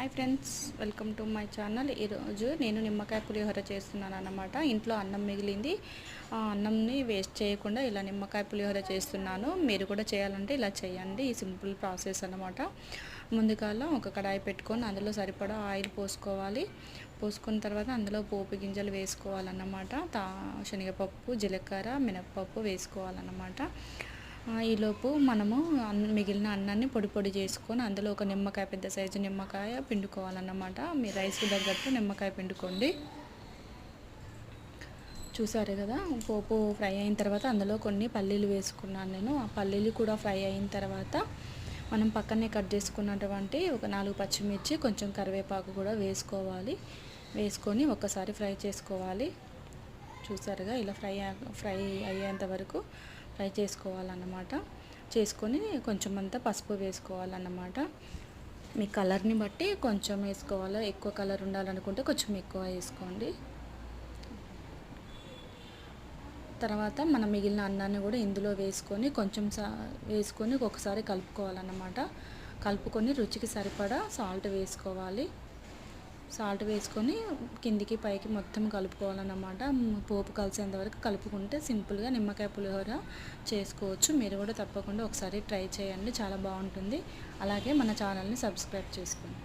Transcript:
Hi friends, welcome to my channel. ఈరోజు నేను నిమ్మకాయ పులిహోర చేస్తున్నాను అన్నమాట. ఇంట్లో అన్నం మిగిలింది. ఆ అన్నంని వేస్ట్ చేయకుండా ఇలా నిమ్మకాయ పులిహోర చేస్తున్నాను. మీరు కూడా చేయాలంటే ఇలా చేయండి. ఈ సింపుల్ ప్రాసెస్ అన్నమాట. ముందుగా ఒక కడాయి పెట్టుకొని అందులో సరిపడా ఆయిల్ పోసుకోవాలి. పోసుకున్న తర్వాత అందులో పోపు గింజలు వేసుకోవాలన్నమాట. శనగపప్పు, జీలకర్ర, మినప్పప్పు వేసుకోవాలన్నమాట. ఈలోపు మనము మిగిలిన అన్నాన్ని పొడి పొడి చేసుకొని అందులో ఒక నిమ్మకాయ, పెద్ద సైజు నిమ్మకాయ పిండుకోవాలన్నమాట. మీ రైస్కి తగ్గట్టు నిమ్మకాయ పిండుకోండి. చూసారు కదా, పోపు ఫ్రై అయిన తర్వాత అందులో కొన్ని పల్లీలు వేసుకున్నాను నేను. ఆ పల్లీలు కూడా ఫ్రై అయిన తర్వాత మనం పక్కనే కట్ చేసుకున్నటువంటి ఒక 4 పచ్చిమిర్చి, కొంచెం కరివేపాకు కూడా వేసుకోవాలి. వేసుకొని ఒకసారి ఫ్రై చేసుకోవాలి. చూసారుగా, ఇలా ఫ్రై అయ్యేంత వరకు ఫ్రై చేసుకోవాలన్నమాట. చేసుకొని కొంచెం అంతా పసుపు వేసుకోవాలన్నమాట. మీ కలర్ని బట్టి కొంచెం వేసుకోవాలి. ఎక్కువ కలర్ ఉండాలనుకుంటే కొంచెం ఎక్కువ వేసుకోండి. తర్వాత మనం మిగిలిన అన్నాన్ని కూడా ఇందులో వేసుకొని వేసుకొని ఒకసారి కలుపుకోవాలన్నమాట. కలుపుకొని రుచికి సరిపడా సాల్ట్ వేసుకోవాలి. సాల్ట్ వేసుకొని కిందికి పైకి మొత్తం కలుపుకోవాలన్నమాట. పోపు కలిసేంత వరకు కలుపుకుంటే సింపుల్గా నిమ్మకాయ పులిహోర చేసుకోవచ్చు. మీరు కూడా తప్పకుండా ఒకసారి ట్రై చేయండి, చాలా బాగుంటుంది. అలాగే మన ఛానల్ని సబ్స్క్రైబ్ చేసుకోండి.